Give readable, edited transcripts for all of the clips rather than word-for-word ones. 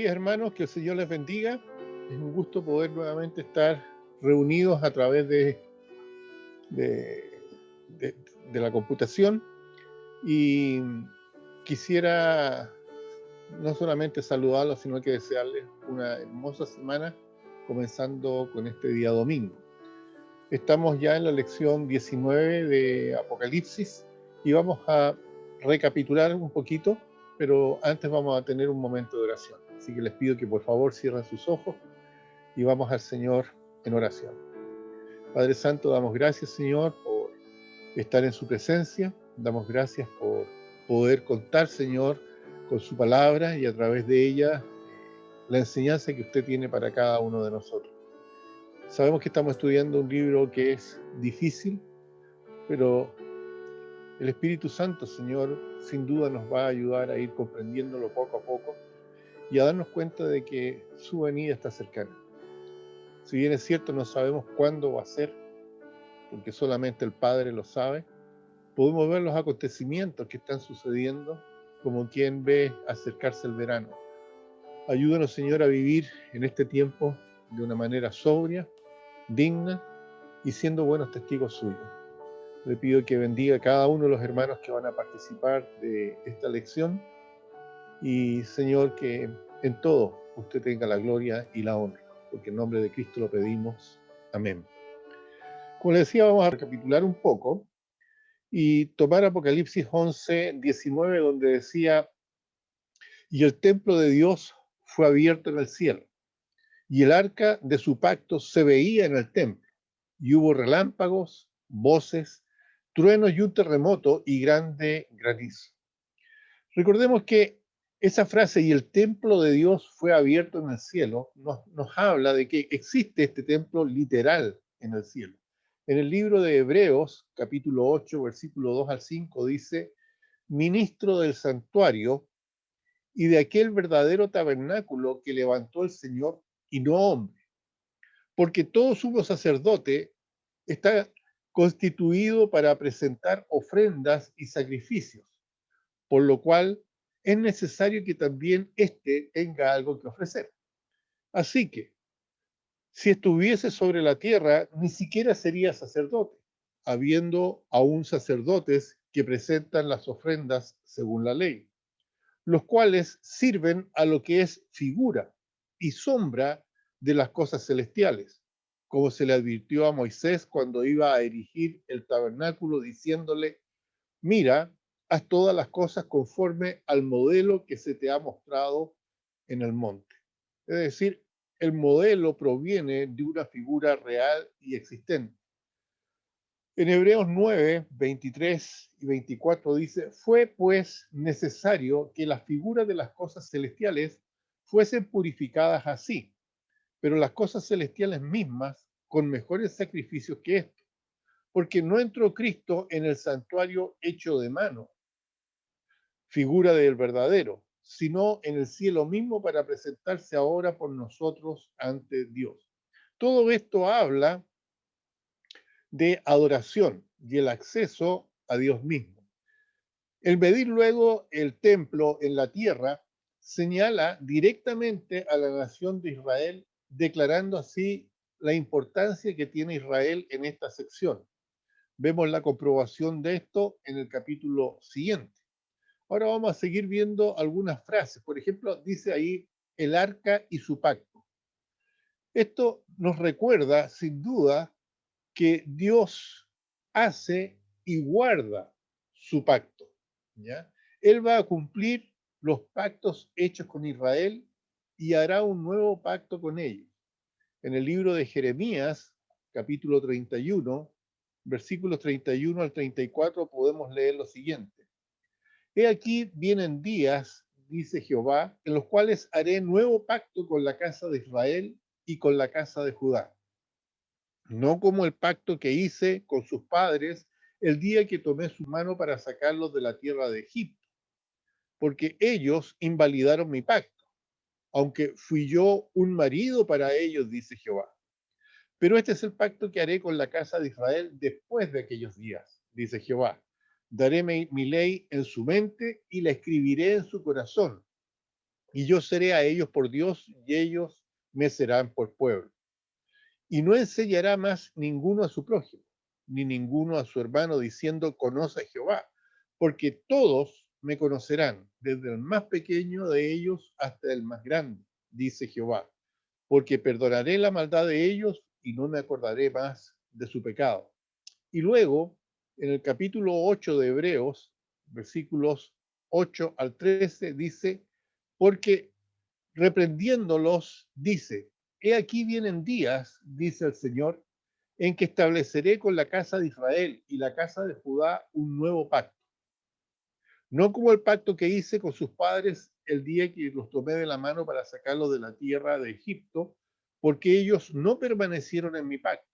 días, hermanos, que el Señor les bendiga. Es un gusto poder nuevamente estar reunidos a través de, de- de la computación y quisiera no solamente saludarlos, sino que desearles una hermosa semana, comenzando con este día domingo. Estamos ya en la lección 19 de Apocalipsis y vamos a recapitular un poquito, pero antes vamos a tener un momento de oración. Así que les pido que por favor cierren sus ojos y vamos al Señor en oración. Padre Santo, damos gracias, Señor, por estar en su presencia. Damos gracias por poder contar, Señor, con su palabra y a través de ella la enseñanza que usted tiene para cada uno de nosotros. Sabemos que estamos estudiando un libro que es difícil, pero el Espíritu Santo, Señor, sin duda nos va a ayudar a ir comprendiéndolo poco a poco y a darnos cuenta de que su venida está cercana. Si bien es cierto, no sabemos cuándo va a ser, porque solamente el Padre lo sabe, podemos ver los acontecimientos que están sucediendo como quien ve acercarse el verano. Ayúdanos, Señor, a vivir en este tiempo de una manera sobria, digna y siendo buenos testigos suyos. Le pido que bendiga a cada uno de los hermanos que van a participar de esta lección y, Señor, que en todo usted tenga la gloria y la honra, porque en nombre de Cristo lo pedimos. Amén. Como le decía, vamos a recapitular un poco y tomar Apocalipsis 11:19, donde decía: y el templo de Dios fue abierto en el cielo, y el arca de su pacto se veía en el templo, y hubo relámpagos, voces, truenos y un terremoto y grande granizo. Recordemos que esa frase, y el templo de Dios fue abierto en el cielo, nos habla de que existe este templo literal en el cielo. En el libro de Hebreos, capítulo 8, versículo 2 al 5, dice: ministro del santuario y de aquel verdadero tabernáculo que levantó el Señor y no hombre, porque todo sumo sacerdote está constituido para presentar ofrendas y sacrificios, por lo cual es necesario que también éste tenga algo que ofrecer. Así que, si estuviese sobre la tierra, ni siquiera sería sacerdote, habiendo aún sacerdotes que presentan las ofrendas según la ley, los cuales sirven a lo que es figura y sombra de las cosas celestiales, como se le advirtió a Moisés cuando iba a erigir el tabernáculo, diciéndole: mira, haz todas las cosas conforme al modelo que se te ha mostrado en el monte. Es decir, el modelo proviene de una figura real y existente. En Hebreos 9, 23 y 24 dice: fue pues necesario que las figuras de las cosas celestiales fuesen purificadas así, pero las cosas celestiales mismas con mejores sacrificios que esto, porque no entró Cristo en el santuario hecho de mano, figura del verdadero, sino en el cielo mismo para presentarse ahora por nosotros ante Dios. Todo esto habla de adoración y el acceso a Dios mismo. El medir luego el templo en la tierra señala directamente a la nación de Israel, declarando así la importancia que tiene Israel en esta sección. Vemos la comprobación de esto en el capítulo siguiente. Ahora vamos a seguir viendo algunas frases. Por ejemplo, dice ahí el arca y su pacto. Esto nos recuerda, sin duda, que Dios hace y guarda su pacto, ¿ya? Él va a cumplir los pactos hechos con Israel y hará un nuevo pacto con ellos. En el libro de Jeremías, capítulo 31, versículos 31 al 34, podemos leer lo siguiente: he aquí vienen días, dice Jehová, en los cuales haré nuevo pacto con la casa de Israel y con la casa de Judá, no como el pacto que hice con sus padres el día que tomé su mano para sacarlos de la tierra de Egipto, porque ellos invalidaron mi pacto, aunque fui yo un marido para ellos, dice Jehová. Pero este es el pacto que haré con la casa de Israel después de aquellos días, dice Jehová. Daré mi ley en su mente y la escribiré en su corazón. y yo seré a ellos por Dios, y ellos me serán por pueblo. Y no enseñará más ninguno a su prójimo, ni ninguno a su hermano, diciendo, conoce a Jehová, porque todos me conocerán, desde el más pequeño de ellos hasta el más grande, dice Jehová, porque perdonaré la maldad de ellos y no me acordaré más de su pecado. Y luego, en el capítulo 8 de Hebreos, versículos 8 al 13, dice, porque reprendiéndolos, dice, he aquí vienen días, dice el Señor, en que estableceré con la casa de Israel y la casa de Judá un nuevo pacto. No como el pacto que hice con sus padres el día que los tomé de la mano para sacarlos de la tierra de Egipto, porque ellos no permanecieron en mi pacto.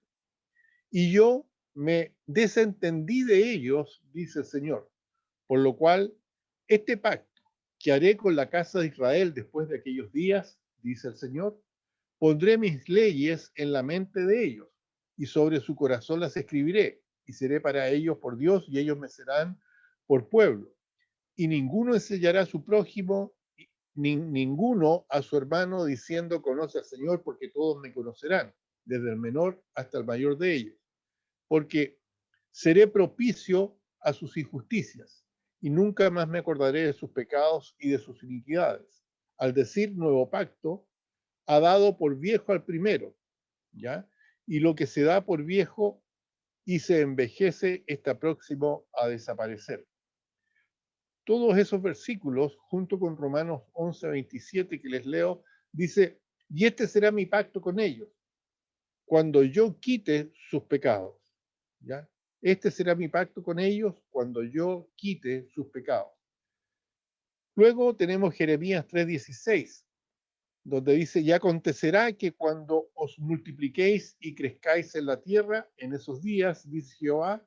Y yo me desentendí de ellos, dice el Señor. Por lo cual, este pacto que haré con la casa de Israel después de aquellos días, dice el Señor, pondré mis leyes en la mente de ellos y sobre su corazón las escribiré y seré para ellos por Dios y ellos me serán por pueblo. Y ninguno enseñará a su prójimo, ni ninguno a su hermano diciendo conoce al Señor, porque todos me conocerán, desde el menor hasta el mayor de ellos, porque seré propicio a sus injusticias y nunca más me acordaré de sus pecados y de sus iniquidades. Al decir nuevo pacto, ha dado por viejo al primero, ¿ya? Y lo que se da por viejo y se envejece está próximo a desaparecer. Todos esos versículos, junto con Romanos 11:27 que les leo, dice, y este será mi pacto con ellos, cuando yo quite sus pecados, ¿ya? Este será mi pacto con ellos cuando yo quite sus pecados. Luego tenemos Jeremías 3:16, donde dice, y acontecerá que cuando os multipliquéis y crezcáis en la tierra, en esos días, dice Jehová,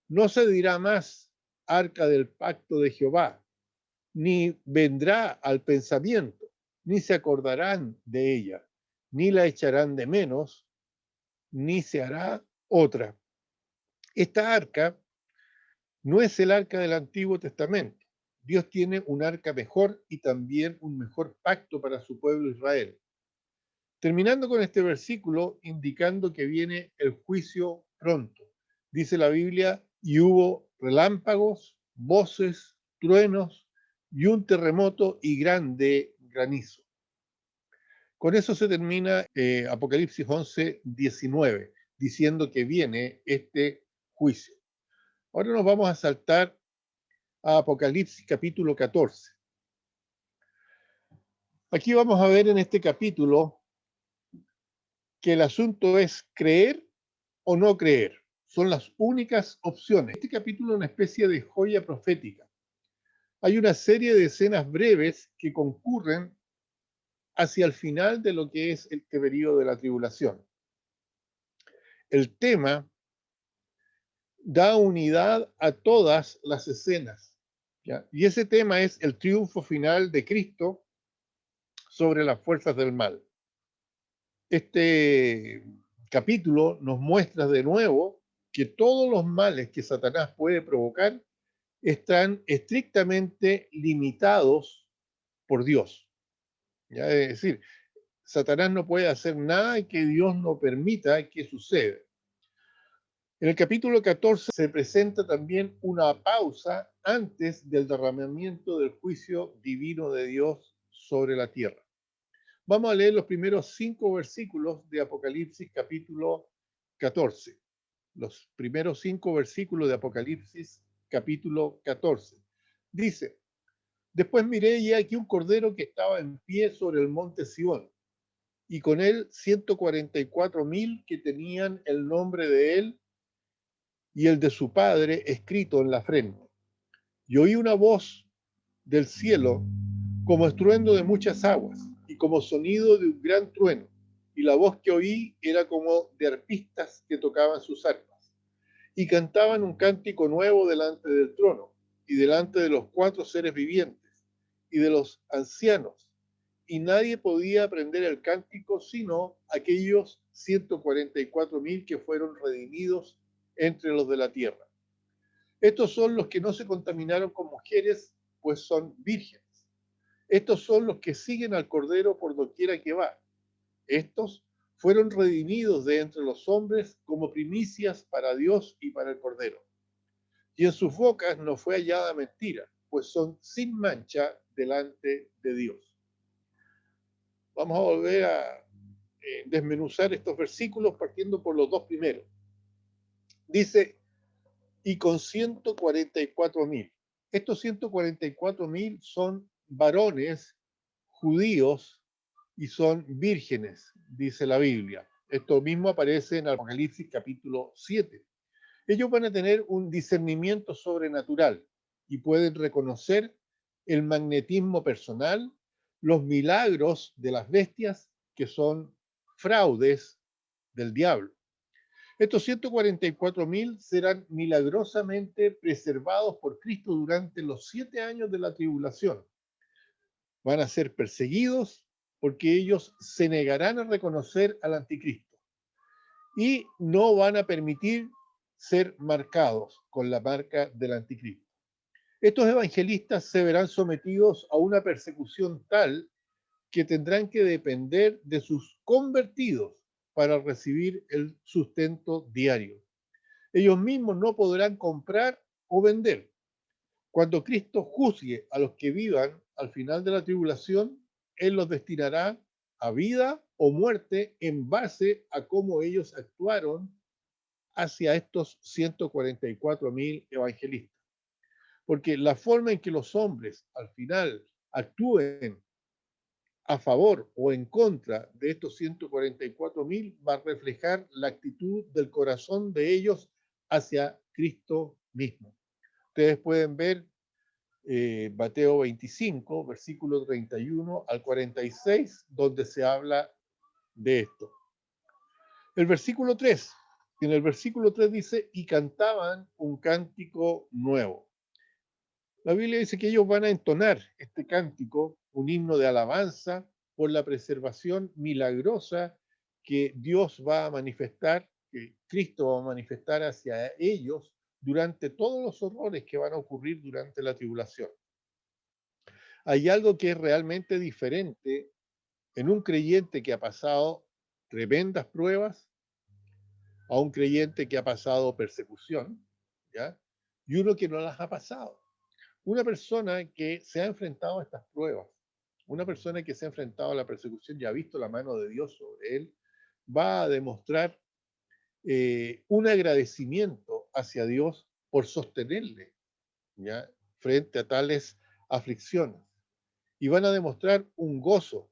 no se dirá más arca del pacto de Jehová, ni vendrá al pensamiento, ni se acordarán de ella, ni la echarán de menos, ni se hará otra. Esta arca no es el arca del Antiguo Testamento. Dios tiene un arca mejor y también un mejor pacto para su pueblo Israel. Terminando con este versículo, indicando que viene el juicio pronto. Dice la Biblia, y hubo relámpagos, voces, truenos y un terremoto y grande granizo. Con eso se termina Apocalipsis 11:19, diciendo que viene este juicio. Ahora nos vamos a saltar a Apocalipsis capítulo 14. Aquí vamos a ver en este capítulo que el asunto es creer o no creer. Son las únicas opciones. Este capítulo es una especie de joya profética. Hay una serie de escenas breves que concurren hacia el final de lo que es este periodo de la tribulación. El tema da unidad a todas las escenas, ¿ya? Y ese tema es el triunfo final de Cristo sobre las fuerzas del mal. Este capítulo nos muestra de nuevo que todos los males que Satanás puede provocar están estrictamente limitados por Dios, ¿ya? Es decir, Satanás no puede hacer nada que Dios no permita que suceda. En el capítulo 14 se presenta también una pausa antes del derramamiento del juicio divino de Dios sobre la tierra. Vamos a leer los primeros 5 versículos de Apocalipsis capítulo 14. Los primeros 5 versículos de Apocalipsis capítulo 14. Dice, después miré y aquí un cordero que estaba en pie sobre el monte Sión, y con él 144,000 que tenían el nombre de él y el de su padre escrito en la frente. Y oí una voz del cielo como estruendo de muchas aguas y como sonido de un gran trueno. Y la voz que oí era como de arpistas que tocaban sus arpas y cantaban un cántico nuevo delante del trono y delante de los 4 seres vivientes y de los ancianos. Y nadie podía aprender el cántico sino aquellos 144,000 que fueron redimidos entre los de la tierra. Estos son los que no se contaminaron con mujeres, pues son vírgenes. Estos son los que siguen al Cordero por doquiera que va. Estos fueron redimidos de entre los hombres como primicias para Dios y para el Cordero. Y en sus bocas no fue hallada mentira, pues son sin mancha delante de Dios. Vamos a volver a desmenuzar estos versículos partiendo por los dos primeros. Dice, y con 144.000. Estos 144.000 son varones judíos y son vírgenes, dice la Biblia. Esto mismo aparece en Apocalipsis capítulo 7. Ellos van a tener un discernimiento sobrenatural y pueden reconocer el magnetismo personal, los milagros de las bestias que son fraudes del diablo. Estos 144.000 serán milagrosamente preservados por Cristo durante los 7 años de la tribulación. Van a ser perseguidos porque ellos se negarán a reconocer al anticristo y no van a permitir ser marcados con la marca del anticristo. Estos evangelistas se verán sometidos a una persecución tal que tendrán que depender de sus convertidos para recibir el sustento diario. Ellos mismos no podrán comprar o vender. Cuando Cristo juzgue a los que vivan al final de la tribulación, Él los destinará a vida o muerte en base a cómo ellos actuaron hacia estos 144.000 evangelistas. Porque la forma en que los hombres al final actúen a favor o en contra de estos 144.000 va a reflejar la actitud del corazón de ellos hacia Cristo mismo. Ustedes pueden ver Mateo 25, versículo 31 al 46, donde se habla de esto. El versículo 3, en el versículo 3 dice, y cantaban un cántico nuevo. La Biblia dice que ellos van a entonar este cántico, un himno de alabanza por la preservación milagrosa que Dios va a manifestar, que Cristo va a manifestar hacia ellos durante todos los horrores que van a ocurrir durante la tribulación. Hay algo que es realmente diferente en un creyente que ha pasado tremendas pruebas, a un creyente que ha pasado persecución, ¿ya? Y uno que no las ha pasado. Una persona que se ha enfrentado a estas pruebas, una persona que se ha enfrentado a la persecución y ha visto la mano de Dios sobre él, va a demostrar un agradecimiento hacia Dios por sostenerle, ¿ya? Frente a tales aflicciones. Y van a demostrar un gozo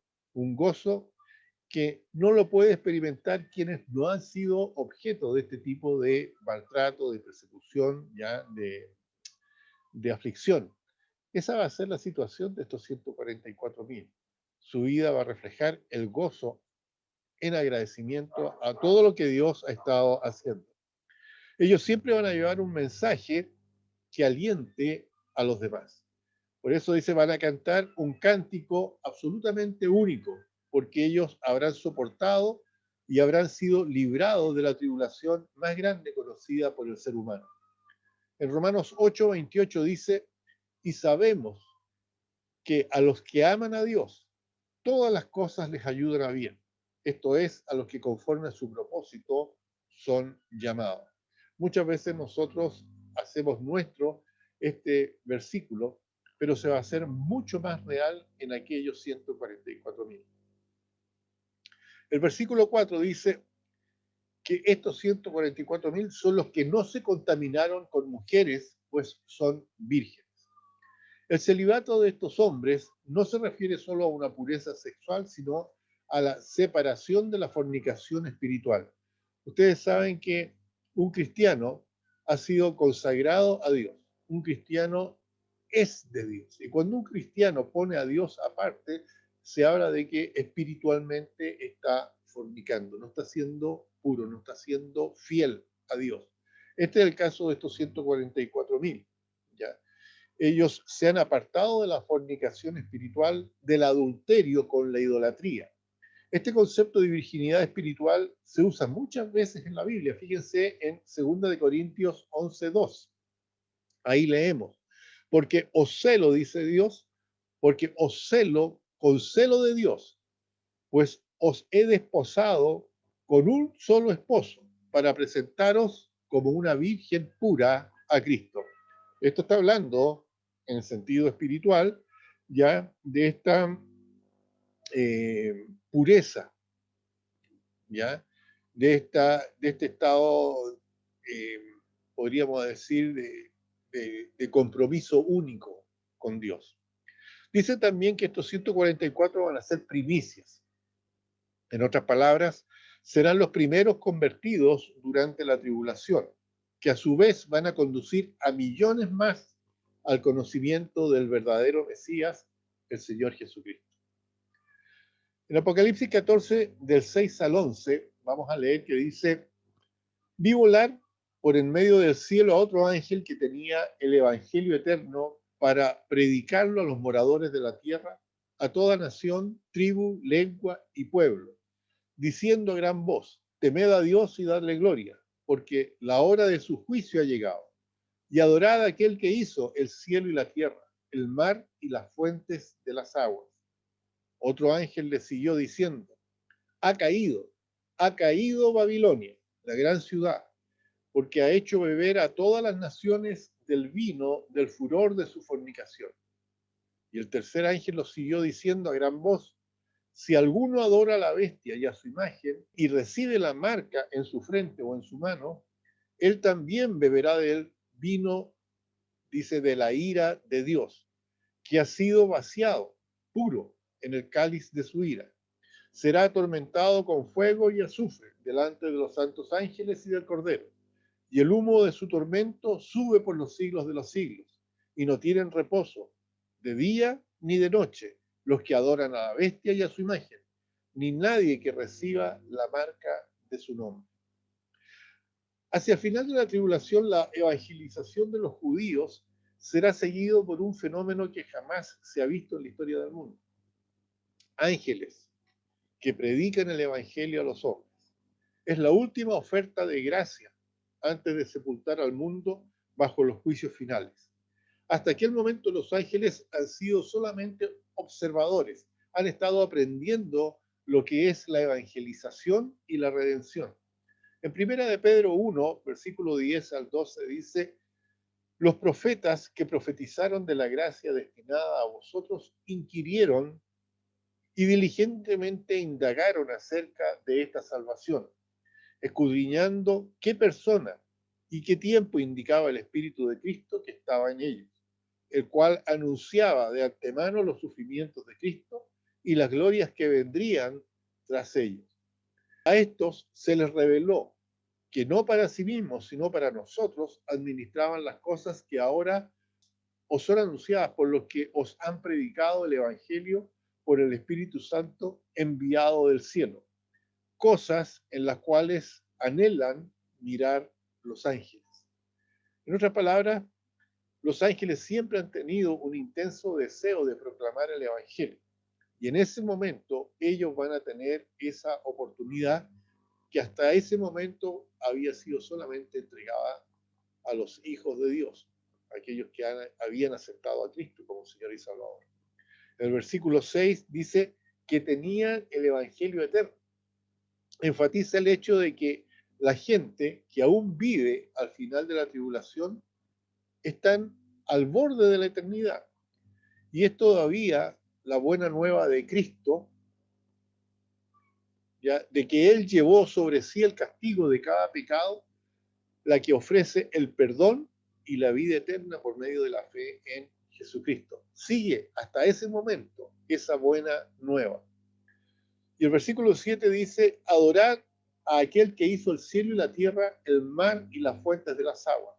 que no lo puede experimentar quienes no han sido objeto de este tipo de maltrato, de persecución, ya de aflicción. Esa va a ser la situación de estos 144.000. Su vida va a reflejar el gozo en agradecimiento a todo lo que Dios ha estado haciendo. Ellos siempre van a llevar un mensaje que aliente a los demás. Por eso dice, van a cantar un cántico absolutamente único, porque ellos habrán soportado y habrán sido librados de la tribulación más grande conocida por el ser humano. En Romanos 8:28 dice, y sabemos que a los que aman a Dios, todas las cosas les ayudan a bien. Esto es, a los que conforme a su propósito son llamados. Muchas veces nosotros hacemos nuestro este versículo, pero se va a hacer mucho más real en aquellos 144.000. El versículo 4 dice que estos 144.000 son los que no se contaminaron con mujeres, pues son vírgenes. El celibato de estos hombres no se refiere solo a una pureza sexual, sino a la separación de la fornicación espiritual. Ustedes saben que un cristiano ha sido consagrado a Dios. Un cristiano es de Dios. Y cuando un cristiano pone a Dios aparte, se habla de que espiritualmente está fornicando, no está siendo puro, no está siendo fiel a Dios. Este es el caso de estos 144.000. ¿Ya? Ellos se han apartado de la fornicación espiritual, del adulterio con la idolatría. Este concepto de virginidad espiritual se usa muchas veces en la Biblia. Fíjense en 2 Corintios 11:2. Ahí leemos, porque os celo, dice Dios, porque os celo con celo de Dios, pues os he desposado con un solo esposo para presentaros como una virgen pura a Cristo. Esto está hablando en el sentido espiritual ya de esta pureza, ya de este estado, eh, podríamos decir, de compromiso único con Dios. Dice también que estos 144 van a ser primicias. En otras palabras, serán los primeros convertidos durante la tribulación, que a su vez van a conducir a millones más al conocimiento del verdadero Mesías, el Señor Jesucristo. En Apocalipsis 14, del 6 al 11, vamos a leer que dice: vi volar por en medio del cielo a otro ángel que tenía el Evangelio eterno para predicarlo a los moradores de la tierra, a toda nación, tribu, lengua y pueblo, diciendo a gran voz: temed a Dios y dadle gloria, porque la hora de su juicio ha llegado, y adorad a aquel que hizo el cielo y la tierra, el mar y las fuentes de las aguas. Otro ángel le siguió diciendo: ha caído Babilonia, la gran ciudad, porque ha hecho beber a todas las naciones del vino del furor de su fornicación. Y el tercer ángel lo siguió diciendo a gran voz: si alguno adora a la bestia y a su imagen y recibe la marca en su frente o en su mano, él también beberá del vino, dice, de la ira de Dios, que ha sido vaciado, puro, en el cáliz de su ira. Será atormentado con fuego y azufre delante de los santos ángeles y del Cordero. Y el humo de su tormento sube por los siglos de los siglos, y no tienen reposo, de día ni de noche, los que adoran a la bestia y a su imagen, ni nadie que reciba la marca de su nombre. Hacia el final de la tribulación, la evangelización de los judíos será seguido por un fenómeno que jamás se ha visto en la historia del mundo. Ángeles que predican el evangelio a los hombres. Es la última oferta de gracia antes de sepultar al mundo bajo los juicios finales. Hasta aquel momento los ángeles han sido solamente observadores, han estado aprendiendo lo que es la evangelización y la redención. En primera de Pedro 1, versículo 10 al 12 dice: los profetas que profetizaron de la gracia destinada a vosotros inquirieron y diligentemente indagaron acerca de esta salvación, escudriñando qué persona y qué tiempo indicaba el Espíritu de Cristo que estaba en ellos, el cual anunciaba de antemano los sufrimientos de Cristo y las glorias que vendrían tras ellos. A estos se les reveló que no para sí mismos, sino para nosotros, administraban las cosas que ahora os son anunciadas por los que os han predicado el Evangelio por el Espíritu Santo enviado del cielo, cosas en las cuales anhelan mirar los ángeles. En otras palabras, los ángeles siempre han tenido un intenso deseo de proclamar el Evangelio, y en ese momento ellos van a tener esa oportunidad que hasta ese momento había sido solamente entregada a los hijos de Dios, aquellos que habían aceptado a Cristo como Señor y Salvador. El versículo 6 dice que tenían el Evangelio eterno. Enfatiza el hecho de que la gente que aún vive al final de la tribulación están al borde de la eternidad. Y es todavía la buena nueva de Cristo, ¿ya? De que Él llevó sobre sí el castigo de cada pecado, la que ofrece el perdón y la vida eterna por medio de la fe en Jesucristo. Sigue hasta ese momento esa buena nueva. Y el versículo 7 dice: adorad a aquel que hizo el cielo y la tierra, el mar y las fuentes de las aguas.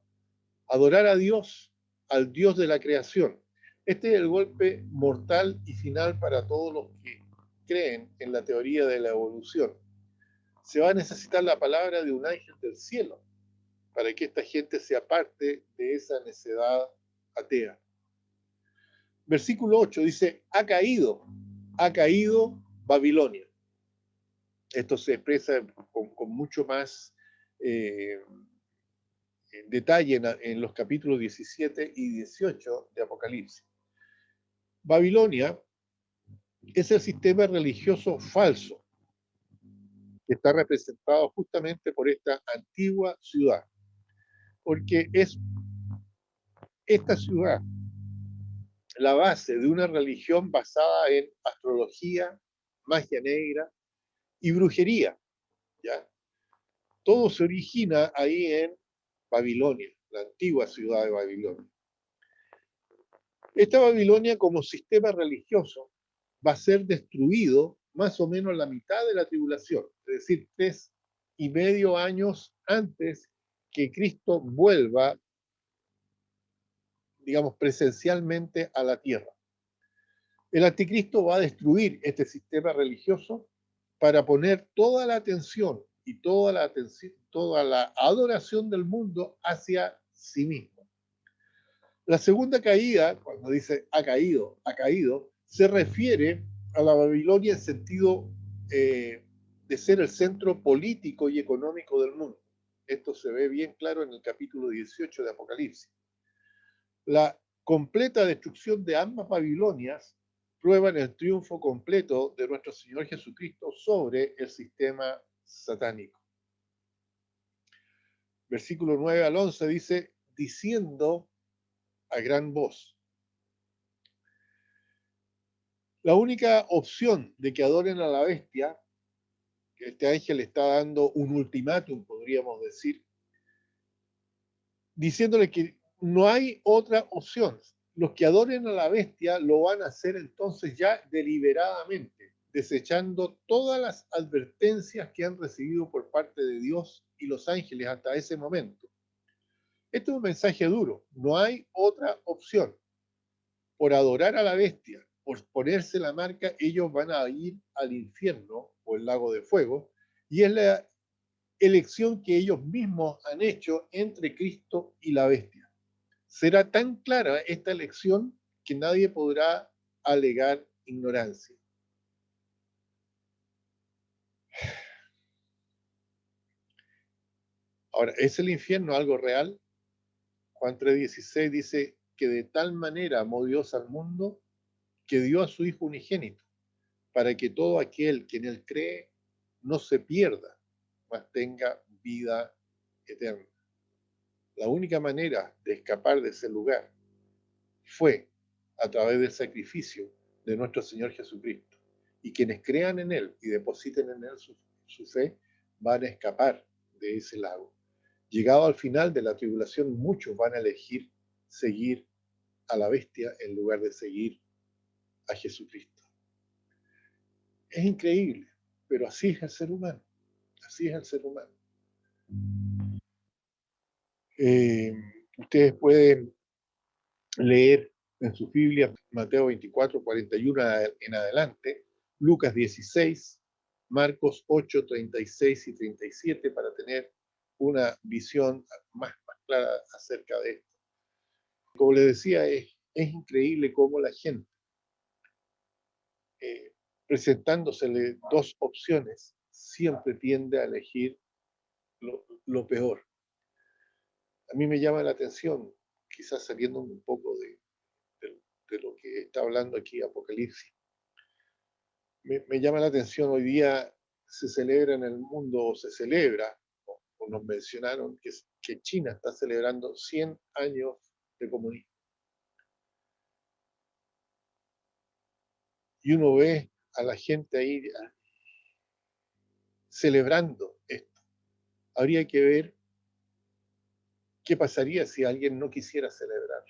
Adorar a Dios, al Dios de la creación. Este es el golpe mortal y final para todos los que creen en la teoría de la evolución. Se va a necesitar la palabra de un ángel del cielo para que esta gente sea parte de esa necedad atea. Versículo 8 dice: ha caído Babilonia. Esto se expresa con mucho más detalle en los capítulos 17 y 18 de Apocalipsis. Babilonia es el sistema religioso falso que está representado justamente por esta antigua ciudad, porque es esta ciudad la base de una religión basada en astrología, magia negra y brujería, ¿ya? Todo se origina ahí en Babilonia, la antigua ciudad de Babilonia. Esta Babilonia como sistema religioso va a ser destruido más o menos la mitad de la tribulación, es decir, 3,5 años antes que Cristo vuelva, digamos, presencialmente a la tierra. El anticristo va a destruir este sistema religioso para poner toda la atención y toda la adoración del mundo hacia sí mismo. La segunda caída, cuando dice ha caído, se refiere a la Babilonia en sentido de ser el centro político y económico del mundo. Esto se ve bien claro en el capítulo 18 de Apocalipsis. La completa destrucción de ambas Babilonias prueban el triunfo completo de nuestro Señor Jesucristo sobre el sistema satánico. Versículo 9 al 11 dice, diciendo a gran voz. La única opción de que adoren a la bestia, que este ángel está dando un ultimátum, podríamos decir, diciéndole que no hay otra opción. Los que adoren a la bestia lo van a hacer entonces ya deliberadamente, desechando todas las advertencias que han recibido por parte de Dios y los ángeles hasta ese momento. Este es un mensaje duro, no hay otra opción. Por adorar a la bestia, por ponerse la marca, ellos van a ir al infierno o el lago de fuego, y es la elección que ellos mismos han hecho entre Cristo y la bestia. Será tan clara esta elección que nadie podrá alegar ignorancia. Ahora, ¿es el infierno algo real? Juan 3:16 dice que de tal manera amó Dios al mundo que dio a su Hijo unigénito, para que todo aquel que en él cree no se pierda, mas tenga vida eterna. La única manera de escapar de ese lugar fue a través del sacrificio de nuestro Señor Jesucristo. Y quienes crean en Él y depositen en Él su fe, van a escapar de ese lago. Llegado al final de la tribulación, muchos van a elegir seguir a la bestia en lugar de seguir a Jesucristo. Es increíble, pero así es el ser humano. Así es el ser humano. Ustedes pueden leer en sus Biblias Mateo 24, 41 en adelante, Lucas 16, Marcos 8, 36 y 37 para tener una visión más clara acerca de esto. Como les decía, es increíble cómo la gente, presentándosele dos opciones, siempre tiende a elegir lo peor. A mí me llama la atención, quizás saliendo un poco de lo que está hablando aquí Apocalipsis. Me llama la atención, hoy día se celebra en el mundo, o se celebra, o nos mencionaron que China está celebrando 100 años de comunismo. Y uno ve a la gente ahí celebrando esto. Habría que ver qué pasaría si alguien no quisiera celebrar.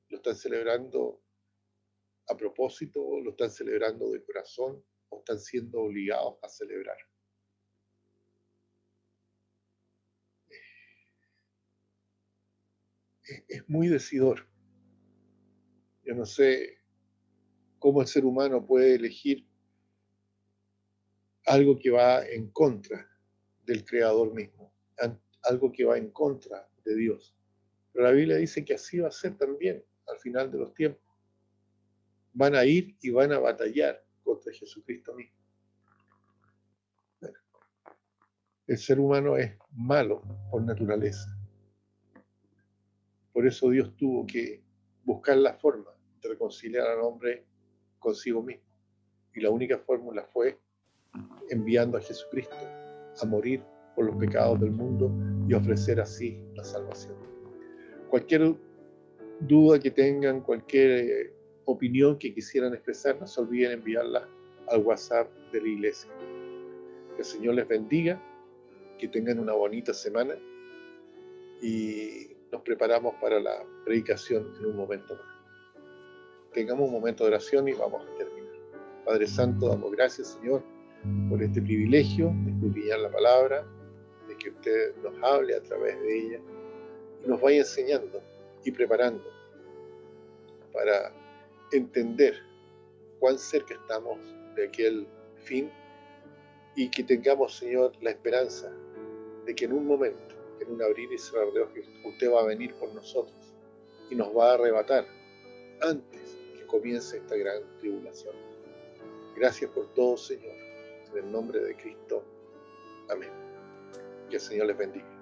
¿Lo están celebrando a propósito? ¿Lo están celebrando de corazón? ¿O están siendo obligados a celebrar? Es muy decidor. Yo no sé cómo el ser humano puede elegir algo que va en contra del Creador mismo, algo que va en contra de Dios. Pero la Biblia dice que así va a ser también al final de los tiempos. Van a ir y van a batallar contra Jesucristo mismo. El ser humano es malo por naturaleza. Por eso Dios tuvo que buscar la forma de reconciliar al hombre consigo mismo. Y la única fórmula fue enviando a Jesucristo a morir por los pecados del mundo y ofrecer así la salvación. Cualquier duda que tengan, cualquier opinión que quisieran expresar, no se olviden enviarla al WhatsApp de la iglesia. Que el Señor les bendiga, que tengan una bonita semana y nos preparamos para la predicación en un momento más. Tengamos un momento de oración y vamos a terminar. Padre Santo, damos gracias, Señor, por este privilegio de escudriñar la palabra, de que usted nos hable a través de ella y nos vaya enseñando y preparando para entender cuán cerca estamos de aquel fin y que tengamos, Señor, la esperanza de que en un momento, en un abrir y cerrar de ojos, usted va a venir por nosotros y nos va a arrebatar antes que comience esta gran tribulación. Gracias por todo, Señor, en el nombre de Cristo. Amén. Que el Señor les bendiga.